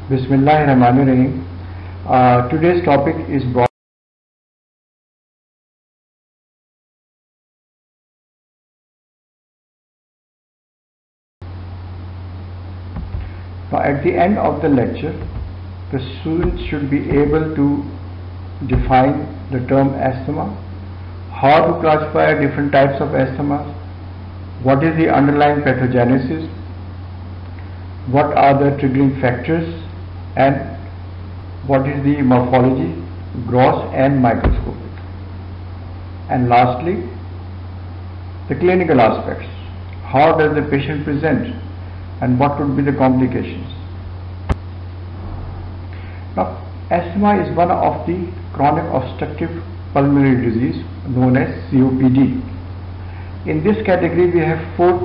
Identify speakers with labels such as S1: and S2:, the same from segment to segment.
S1: Bismillahirrahmanirrahim. Today's topic is brought. Now, at the end of the lecture, the students should be able to define the term asthma, how to classify different types of asthma, what is the underlying pathogenesis, what are the triggering factors, and what is the morphology, gross and microscopic. And lastly, the clinical aspects. How does the patient present and what would be the complications? Now, asthma is one of the chronic obstructive pulmonary disease known as COPD. In this category we have four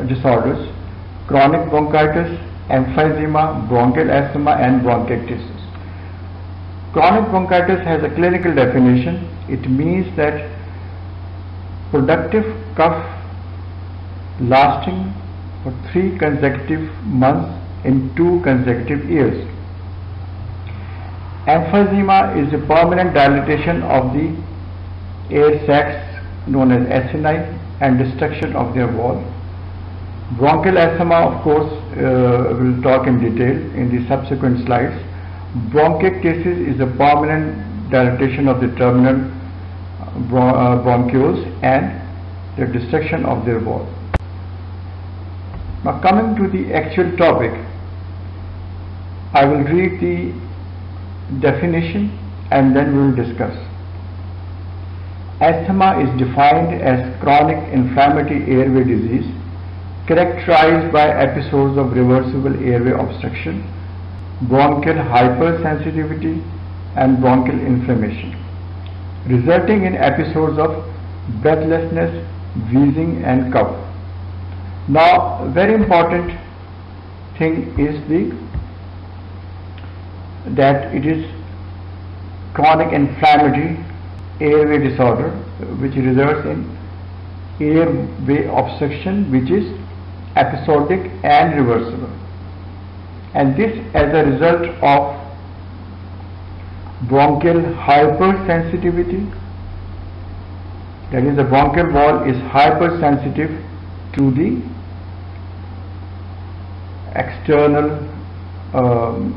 S1: disorders: chronic bronchitis, emphysema, bronchial asthma and bronchiectasis. Chronic bronchitis has a clinical definition. It means that productive cough lasting for 3 consecutive months in 2 consecutive years. Emphysema is a permanent dilatation of the air sacs known as acini and destruction of their wall. Bronchial asthma, of course, we'll talk in detail in the subsequent slides. Bronchiectasis is a permanent dilatation of the terminal bronchioles and the destruction of their wall. Now, coming to the actual topic, I will read the definition and then we will discuss. Asthma is defined as chronic inflammatory airway disease characterized by episodes of reversible airway obstruction, bronchial hypersensitivity and bronchial inflammation, resulting in episodes of breathlessness, wheezing and cough. Now, very important thing is that it is chronic inflammatory airway disorder which results in airway obstruction which is episodic and reversible, and this as a result of bronchial hypersensitivity, that is the bronchial wall is hypersensitive to the external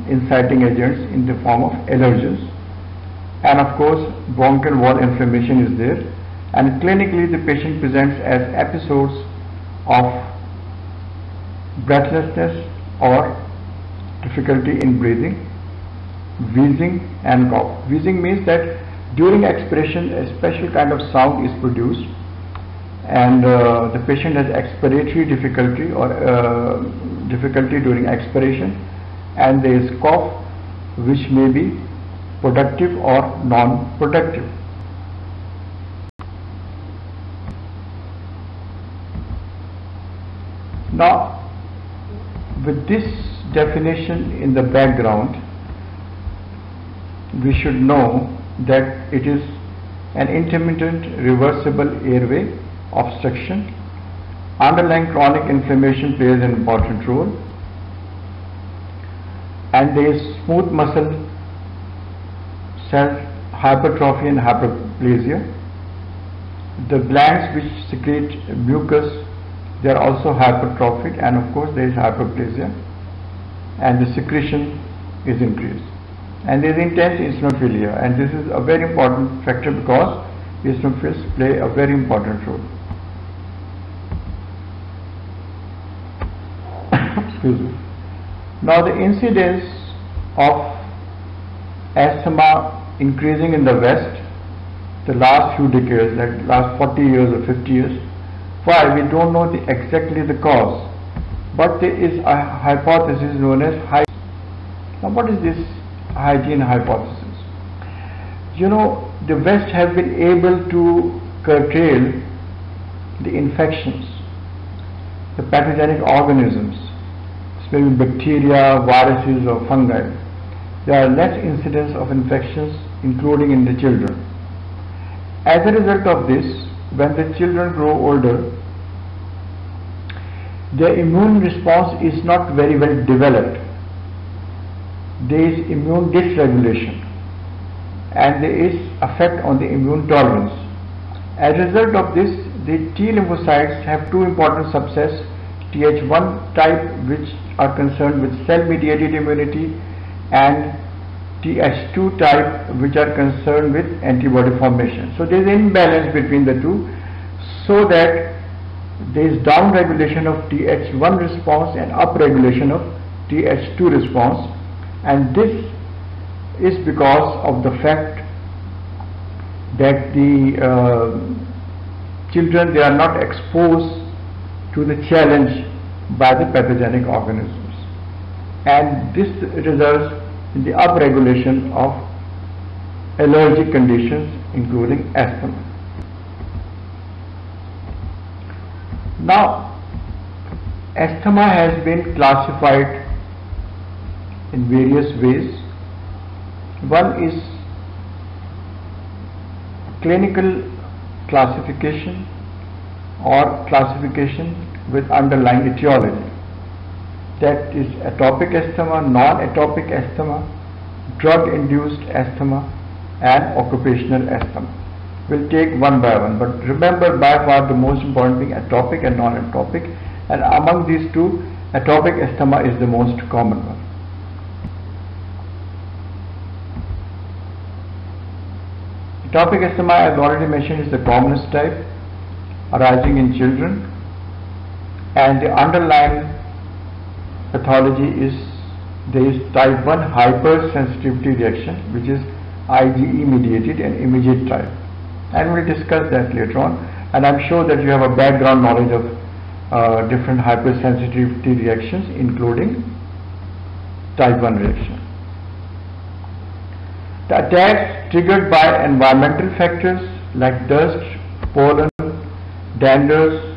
S1: inciting agents in the form of allergens, and of course bronchial wall inflammation is there, and clinically the patient presents as episodes of breathlessness or difficulty in breathing, wheezing and cough. Wheezing means that during expiration a special kind of sound is produced and the patient has expiratory difficulty or difficulty during expiration, and there is cough which may be productive or non-productive. Now, with this definition in the background, we should know that it is an intermittent reversible airway obstruction. Underlying chronic inflammation plays an important role, and there is smooth muscle cell hypertrophy and hyperplasia. The glands which secrete mucus, they are also hypertrophic, and of course there is hyperplasia and the secretion is increased, and there is intense eosinophilia, and this is a very important factor because eosinophils play a very important role. Excuse me. Now, the incidence of asthma increasing in the West the last few decades, like last 40 years or 50 years. Why? We don't know exactly the cause, but there is a hypothesis known as hygiene. Now, what is this hygiene hypothesis? You know, the West have been able to curtail the infections, the pathogenic organisms, maybe bacteria, viruses or fungi. There are less incidence of infections, including in the children. As a result of this, when the children grow older, their immune response is not very well developed, there is immune dysregulation and there is effect on the immune tolerance. As a result of this, the T lymphocytes have two important subsets, Th1 type, which are concerned with cell-mediated immunity, and Th2 type, which are concerned with antibody formation. So there is an imbalance between the two, so that there is down regulation of Th1 response and up regulation of Th2 response, and this is because of the fact that the children, they are not exposed to the challenge by the pathogenic organisms, and this results in the upregulation of allergic conditions including asthma. Now, asthma has been classified in various ways. One is clinical classification or classification with underlying etiology. That is atopic asthma, non-atopic asthma, drug-induced asthma, and occupational asthma. We'll take one by one, but remember, by far the most important being atopic and non-atopic, and among these two, atopic asthma is the most common one. Atopic asthma, as already mentioned, is the commonest type arising in children, and the underlying pathology is there is type 1 hypersensitivity reaction, which is IgE mediated and immediate type, and we'll discuss that later on, and I'm sure that you have a background knowledge of different hypersensitivity reactions, including type 1 reaction. The attacks triggered by environmental factors like dust, pollen, danders,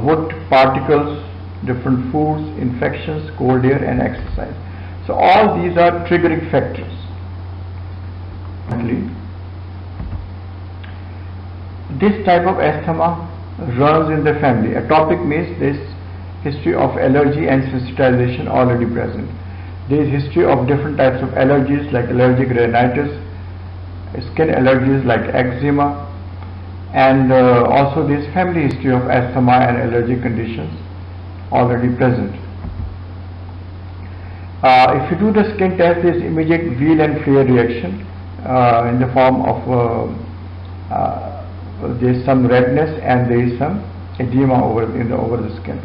S1: wood particles, different foods, infections, cold air, and exercise. So all these are triggering factors. This type of asthma runs in the family. Atopic means this history of allergy and sensitization already present. There is history of different types of allergies like allergic rhinitis, skin allergies like eczema, and also this family history of asthma and allergic conditions already present. If you do the skin test, there is immediate wheal and flare reaction in the form of there is some redness and there is some edema over the skin,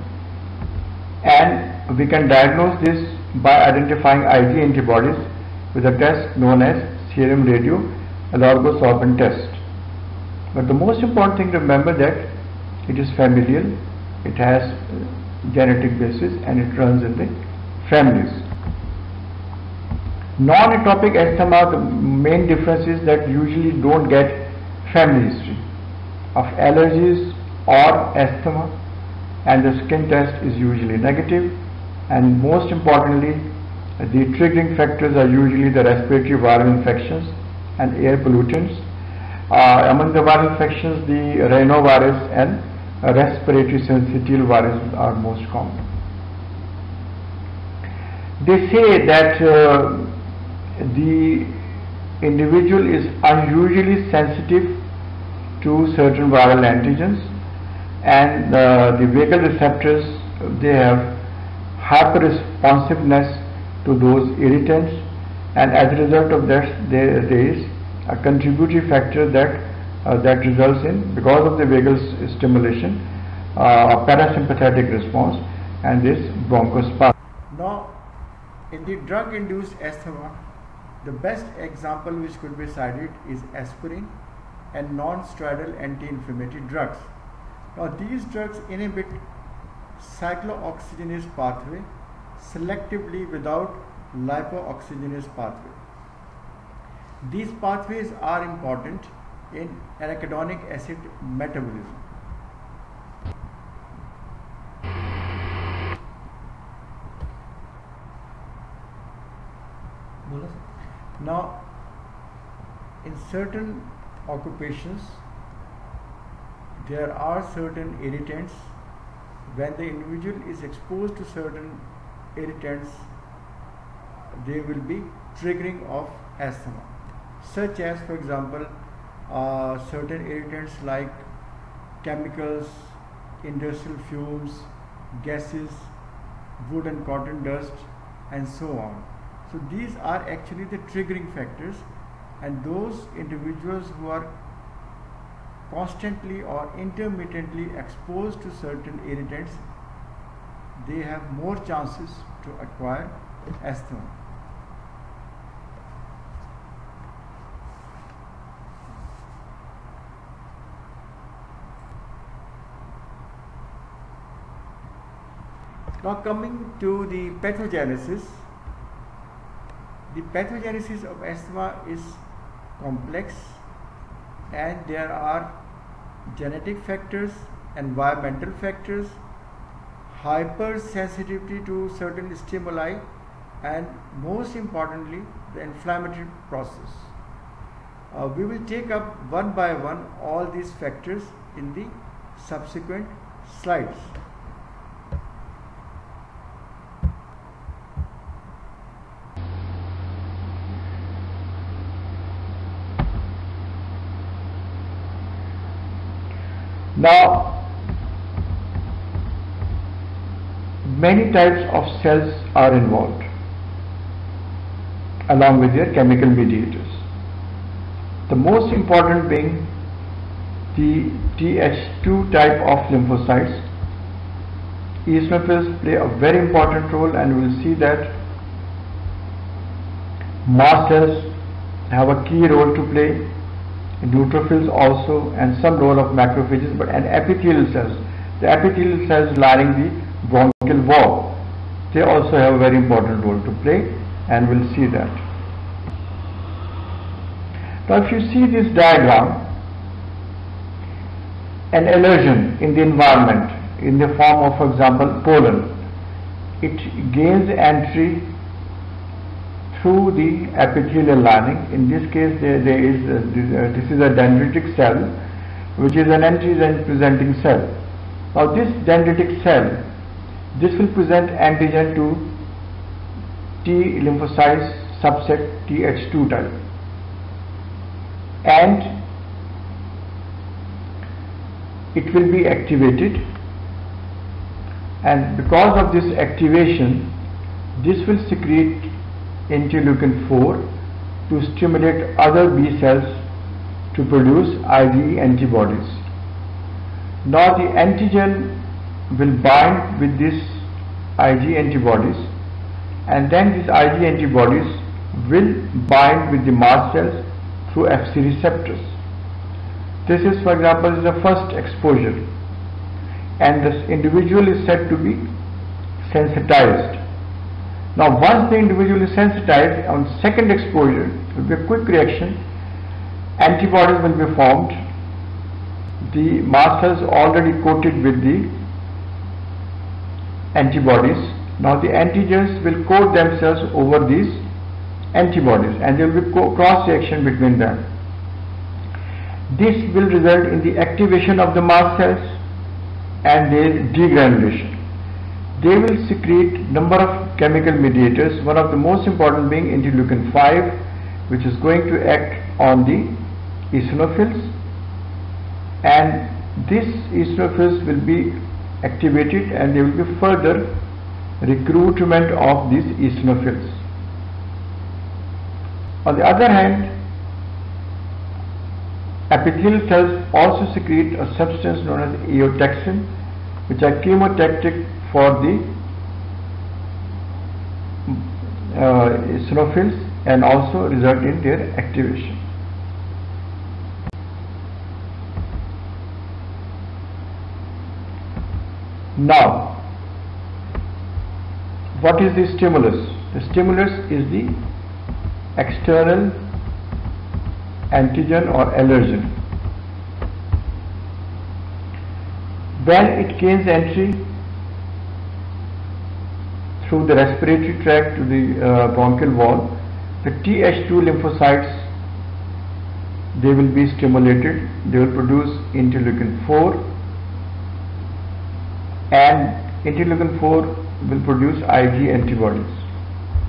S1: and we can diagnose this by identifying Ig antibodies with a test known as serum radio allergosorbent test. But the most important thing to remember that it is familial, it has genetic basis, and it runs in the families. Non-atopic asthma, the main difference is that usually don't get family history of allergies or asthma, and the skin test is usually negative, and most importantly the triggering factors are usually the respiratory viral infections and air pollutants. Among the viral infections, the rhinovirus and respiratory syncytial virus are most common. They say that the individual is unusually sensitive to certain viral antigens, and the vagal receptors, they have hyper-responsiveness to those irritants, and as a result of that there is a contributory factor that results in, because of the vagal stimulation, parasympathetic response and this bronchospasm. Now, in the drug-induced asthma, the best example which could be cited is aspirin and non-steroidal anti-inflammatory drugs. Now, these drugs inhibit cyclooxygenase pathway selectively without lipooxygenase pathway. These pathways are important in arachidonic acid metabolism. Now, in certain occupations, there are certain irritants. When the individual is exposed to certain irritants, they will be triggering of asthma, such as, for example, certain irritants like chemicals, industrial fumes, gases, wood and cotton dust, and so on. So these are actually the triggering factors, and those individuals who are constantly or intermittently exposed to certain irritants, they have more chances to acquire asthma. Now coming to the pathogenesis. The pathogenesis of asthma is complex, and there are genetic factors, environmental factors, hypersensitivity to certain stimuli, and most importantly, the inflammatory process. We will take up one by one all these factors in the subsequent slides. Now, many types of cells are involved along with their chemical mediators. The most important being the Th2 type of lymphocytes. Eosinophils play a very important role, and we will see that mast cells have a key role to play, neutrophils also, and some role of macrophages, and epithelial cells. The epithelial cells lining the bronchial wall, they also have a very important role to play, and we'll see that. Now if you see this diagram, an allergen in the environment in the form of, for example, pollen, it gains entry through the epithelial lining. In this case, this is a dendritic cell, which is an antigen presenting cell. Now this dendritic cell, this will present antigen to T lymphocytes subset Th2 type, and it will be activated, and because of this activation, this will secrete interleukin 4 to stimulate other B cells to produce IgE antibodies. Now the antigen will bind with this IgE antibodies, and then these IgE antibodies will bind with the mast cells through Fc receptors. This is, for example, the first exposure, and this individual is said to be sensitized. Now once the individual is sensitized, on second exposure will be a quick reaction, antibodies will be formed, the mast cells already coated with the antibodies. Now the antigens will coat themselves over these antibodies, and there will be cross reaction between them. This will result in the activation of the mast cells and their degranulation. They will secrete number of chemical mediators, one of the most important being interleukin 5, which is going to act on the eosinophils, and these eosinophils will be activated, and there will be further recruitment of these eosinophils. On the other hand, epithelial cells also secrete a substance known as eotaxin, which are chemotactic for the eosinophils and also result in their activation. Now, what is the stimulus? The stimulus is the external antigen or allergen. When it gains entry through the respiratory tract to the bronchial wall, the Th2 lymphocytes, they will be stimulated, they will produce interleukin 4, and interleukin 4 will produce IgE antibodies.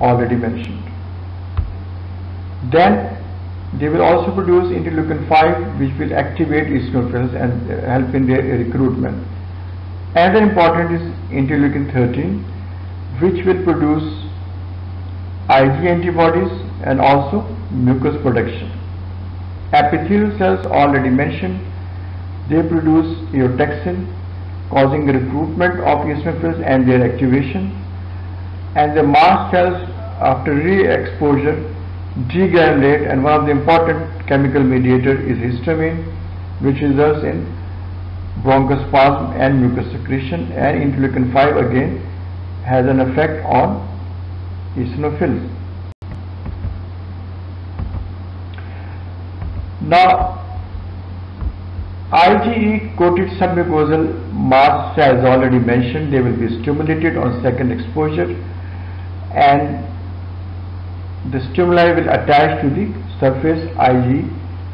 S1: already mentioned. Then they will also produce interleukin 5, which will activate eosinophils and help in their recruitment. Another important is interleukin 13, which will produce Ig antibodies and also mucus production. Epithelial cells already mentioned, they produce eotaxin, causing the recruitment of eosinophils and their activation. And the mast cells, after re-exposure, degranulate, and one of the important chemical mediator is histamine, which results in bronchospasm and mucus secretion. And interleukin 5 again has an effect on eosinophils. Now, IgE coated submucosal mast cells already mentioned, they will be stimulated on second exposure, and the stimuli will attach to the surface IgE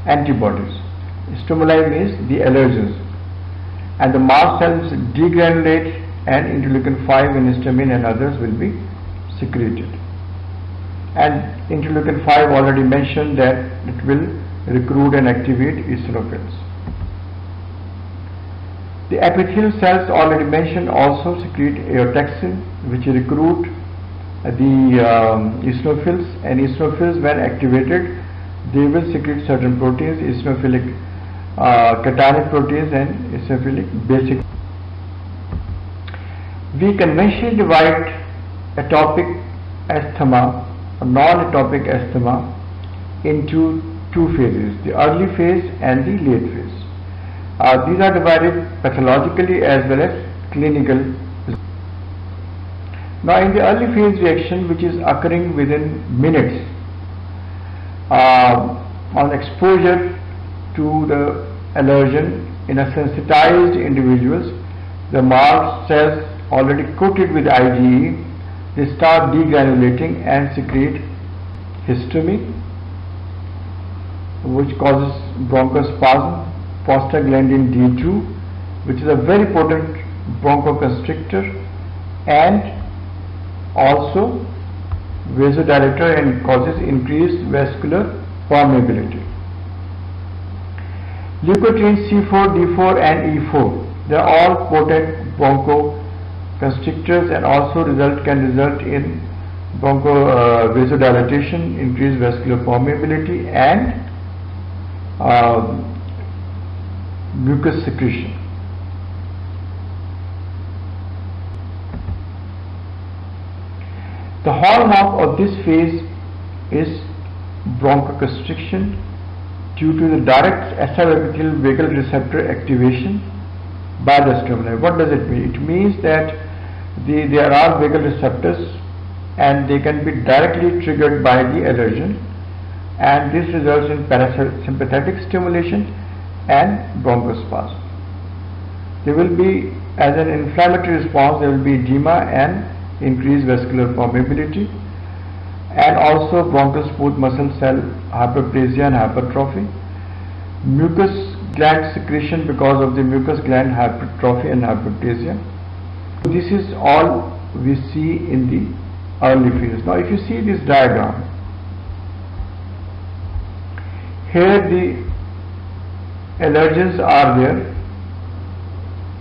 S1: antibodies. Stimuli means the allergens, and the mast cells degranulate, and interleukin 5 and histamine and others will be secreted. And interleukin 5 already mentioned that it will recruit and activate eosinophils. The epithelial cells already mentioned also secrete eotaxin, which recruit the eosinophils, and eosinophils, when activated, they will secrete certain proteins, eosinophilic cationic proteins and eosinophilic basic. We conventionally divide atopic asthma or non-atopic asthma into two phases, the early phase and the late phase. These are divided pathologically as well as clinical. Now, in the early phase reaction, which is occurring within minutes on exposure to the allergen in a sensitized individuals, the mast cells already coated with IgE, they start degranulating and secrete histamine, which causes bronchospasm, prostaglandin D2, which is a very potent bronchoconstrictor and also vasodilator and causes increased vascular permeability. Leukotrienes C4, D4 and E4, they are all potent bronchoconstrictors and also can result in vasodilatation, increased vascular permeability and mucus secretion. The hallmark of this phase is bronchoconstriction due to the direct subepithelial vagal receptor activation by the stimuli. What does it mean? It means that there are vagal receptors and they can be directly triggered by the allergen, and this results in parasympathetic stimulation and bronchospasm. There will be, as an inflammatory response, there will be edema and increased vascular permeability, and also bronchial smooth muscle cell hyperplasia and hypertrophy, mucus gland secretion because of the mucus gland hypertrophy and hyperplasia. This is all we see in the early phase. Now, if you see this diagram, here the allergens are there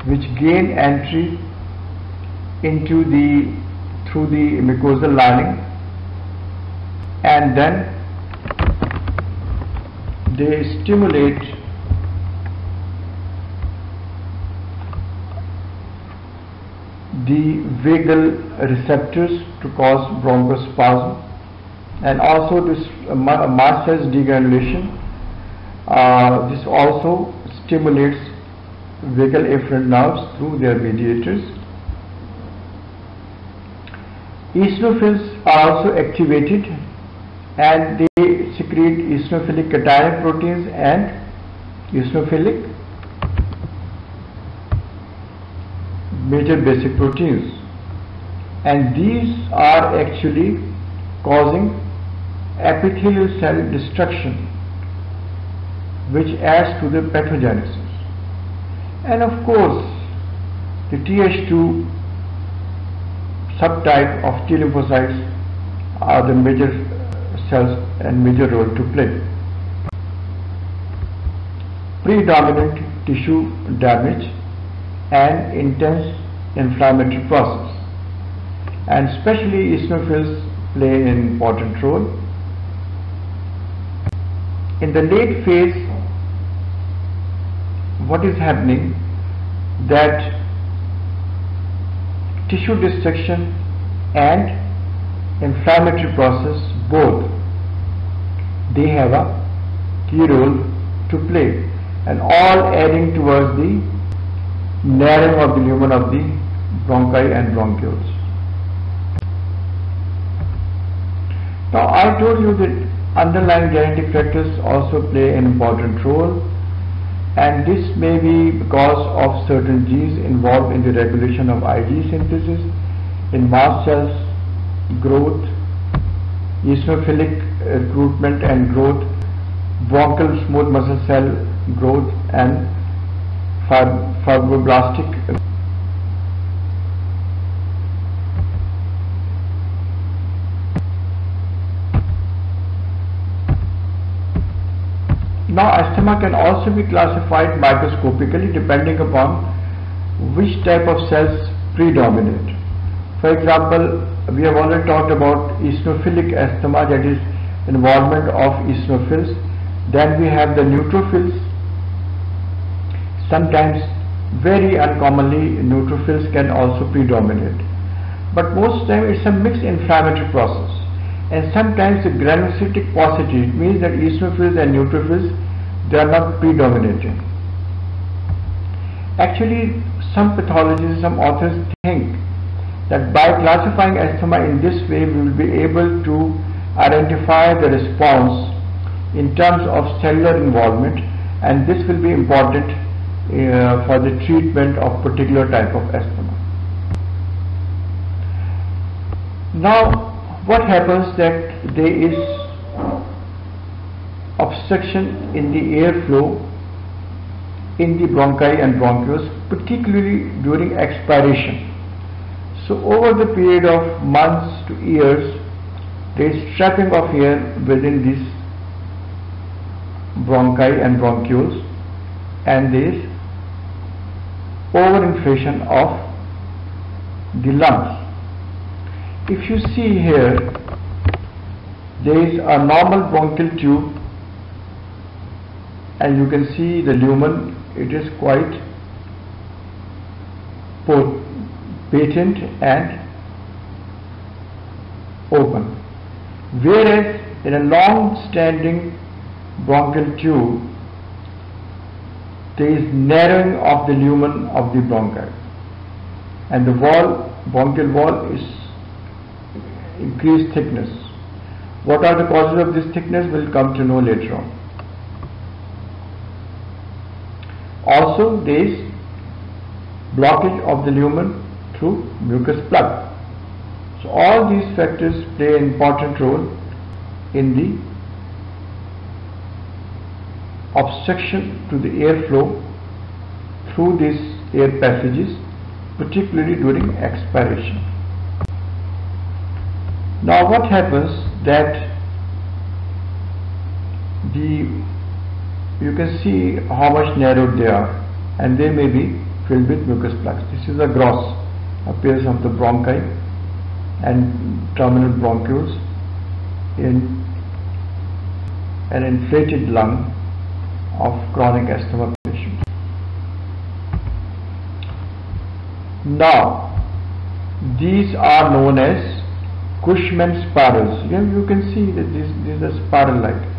S1: which gain entry into through the mucosal lining, and then they stimulate the vagal receptors to cause bronchospasm, and also this mast cells degranulation. This also stimulates vagal afferent nerves through their mediators. Eosinophils are also activated and they secrete eosinophilic cationic proteins and eosinophilic major basic proteins, and these are actually causing epithelial cell destruction, which adds to the pathogenesis. And of course, the Th2 subtype of T lymphocytes are the major cells and major role to play. Predominant tissue damage and intense inflammatory process, and especially eosinophils play an important role. In the late phase, what is happening, that tissue dissection and inflammatory process, both they have a key role to play, and all adding towards the narrowing of the lumen of the bronchi and bronchioles. Now I told you that underlying genetic factors also play an important role, and this may be because of certain genes involved in the regulation of IgE synthesis, in mast cells growth, eosinophilic recruitment and growth, bronchial smooth muscle cell growth, and fibroblastic. Now asthma can also be classified microscopically depending upon which type of cells predominate. For example, we have already talked about eosinophilic asthma, that is involvement of eosinophils. Then we have the neutrophils. Sometimes, very uncommonly, neutrophils can also predominate. But most time it's a mixed inflammatory process. And sometimes the granulocytic paucity, it means that eosinophils and neutrophils, they are not predominating. Actually, some pathologists, some authors think that by classifying asthma in this way, we will be able to identify the response in terms of cellular involvement, and this will be important for the treatment of particular type of asthma. Now, what happens that there is obstruction in the airflow in the bronchi and bronchioles, particularly during expiration. So over the period of months to years, there is trapping of air within these bronchi and bronchioles, and there is overinflation of the lungs. If you see here, there is a normal bronchial tube, and you can see the lumen, it is quite patent and open. Whereas in a long-standing bronchial tube, there is narrowing of the lumen of the bronchi, and the bronchial wall is increased thickness. What are the causes of this thickness? We'll come to know later on. Also, there is blockage of the lumen through mucus plug. So all these factors play an important role in the obstruction to the airflow through these air passages, particularly during expiration. Now what happens that you can see how much narrowed they are, and they may be filled with mucus plugs. This is a gross appearance of the bronchi and terminal bronchioles in an inflated lung of chronic asthma patients. Now, these are known as Cushman spirals. You can see that these are spiral-like,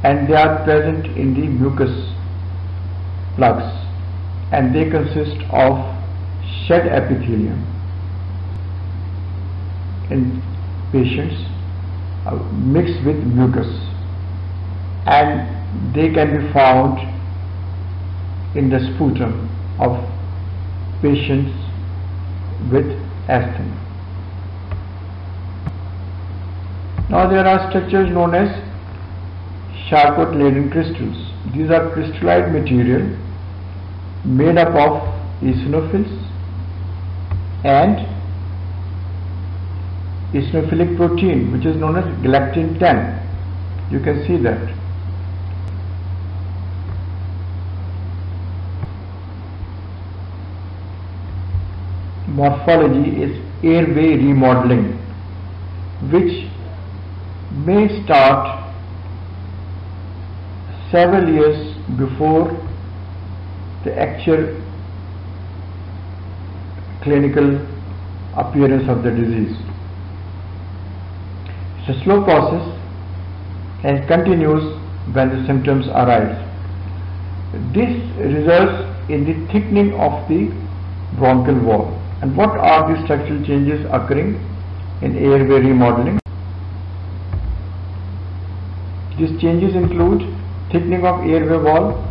S1: and they are present in the mucus plugs, and they consist of shed epithelium in patients mixed with mucus, and they can be found in the sputum of patients with asthma. Now there are structures known as Charcot-Leyden crystals. These are crystallized material made up of eosinophils and eosinophilic protein which is known as galactin 10. You can see that. Morphology is airway remodeling, which may start several years before the actual clinical appearance of the disease. It's a slow process and continues when the symptoms arise. This results in the thickening of the bronchial wall. And what are the structural changes occurring in airway remodeling? These changes include thickening of airway wall,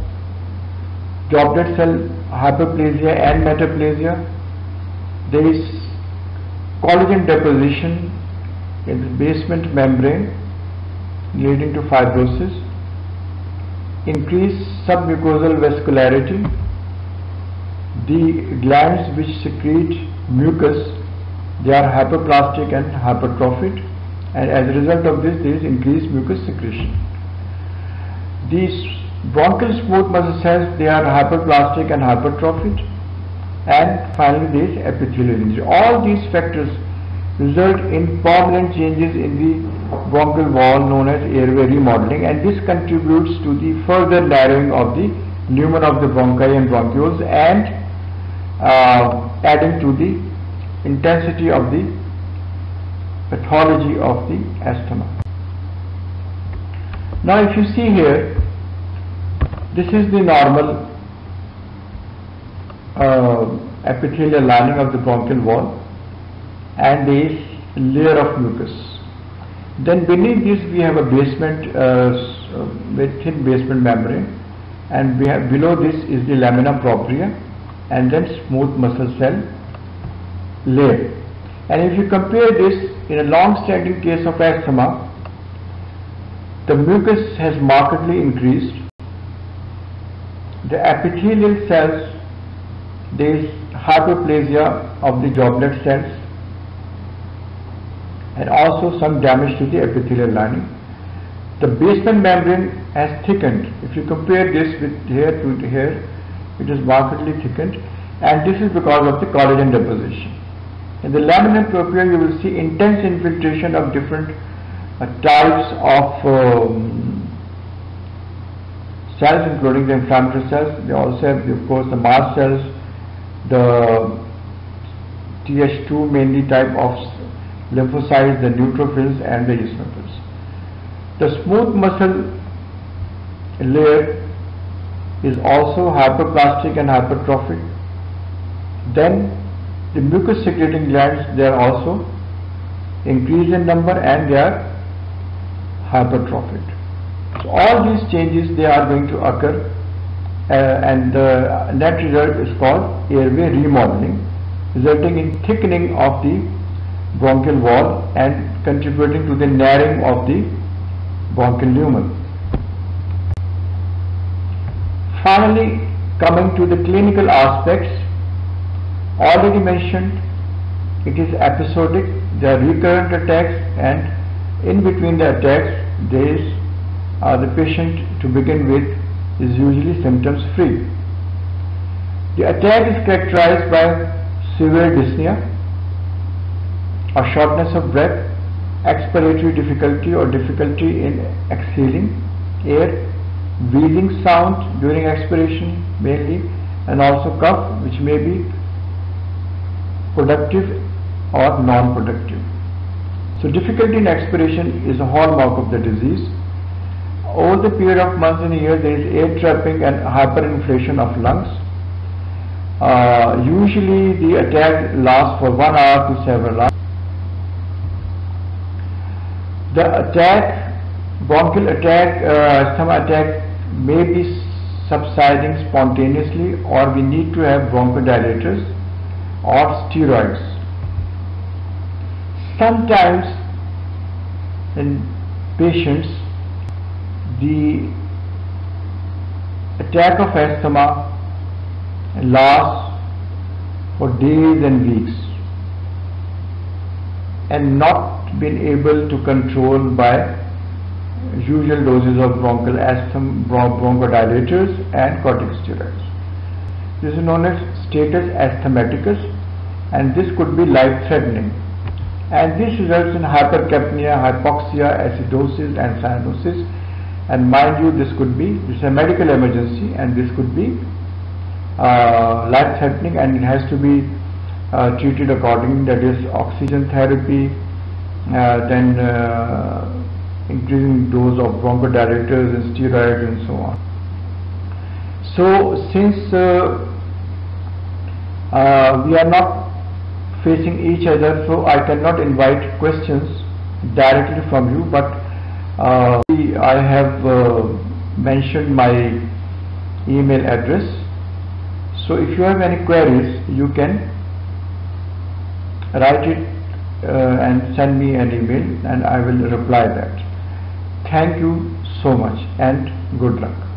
S1: goblet cell hyperplasia and metaplasia. There is collagen deposition in the basement membrane leading to fibrosis, increased submucosal vascularity. The glands which secrete mucus, they are hyperplastic and hypertrophic, and as a result of this there is increased mucus secretion. These bronchial smooth muscle cells, they are hyperplastic and hypertrophic, and finally there is epithelial injury. All these factors result in permanent changes in the bronchial wall known as airway remodeling, and this contributes to the further narrowing of the lumen of the bronchi and bronchioles and adding to the intensity of the pathology of the asthma. Now if you see here, this is the normal epithelial lining of the bronchial wall, and there is a layer of mucus. Then beneath this we have a basement, very thin basement membrane, and we have below this is the lamina propria, and then smooth muscle cell layer. And if you compare this in a long-standing case of asthma, the mucus has markedly increased. The epithelial cells, there is hyperplasia of the goblet cells and also some damage to the epithelial lining. The basement membrane has thickened. If you compare this with here to here, it is markedly thickened, and this is because of the collagen deposition. In the lamina propria you will see intense infiltration of different types of cells, including the inflammatory cells. They also have, of course, the mast cells, the Th2 mainly type of lymphocytes, the neutrophils and the eosinophils. The smooth muscle layer is also hyperplastic and hypertrophic. Then the mucus secreting glands, they are also increased in number and they are hypertrophic. So all these changes, they are going to occur, and the net result is called airway remodeling, resulting in thickening of the bronchial wall and contributing to the narrowing of the bronchial lumen. Finally, coming to the clinical aspects, already mentioned, it is episodic. There are recurrent attacks, and in between the attacks there is the patient to begin with is usually symptoms free. The attack is characterized by severe dyspnea or shortness of breath, expiratory difficulty or difficulty in exhaling air, wheezing sound during expiration mainly, and also cough, which may be productive or non-productive. So difficulty in expiration is a hallmark of the disease. Over the period of months and years, there is air trapping and hyperinflation of lungs. Usually the attack lasts for 1 hour to several hours. The attack, bronchial attack, asthma attack may be subsiding spontaneously, or we need to have bronchodilators or steroids. Sometimes in patients the attack of asthma lasts for days and weeks. and not been able to control by usual doses of bronchial asthma, bronchodilators and corticosteroids. This is known as status asthmaticus, and this could be life-threatening. And this results in hypercapnia, hypoxia, acidosis and cyanosis. And mind you, this is a medical emergency, and this could be life-threatening, and it has to be treated accordingly, that is oxygen therapy, then increasing dose of bronchodilators and steroids and so on. So since we are not facing each other, so I cannot invite questions directly from you, but I have mentioned my email address. So if you have any queries, you can write it and send me an email, and I will reply that. Thank you so much and good luck.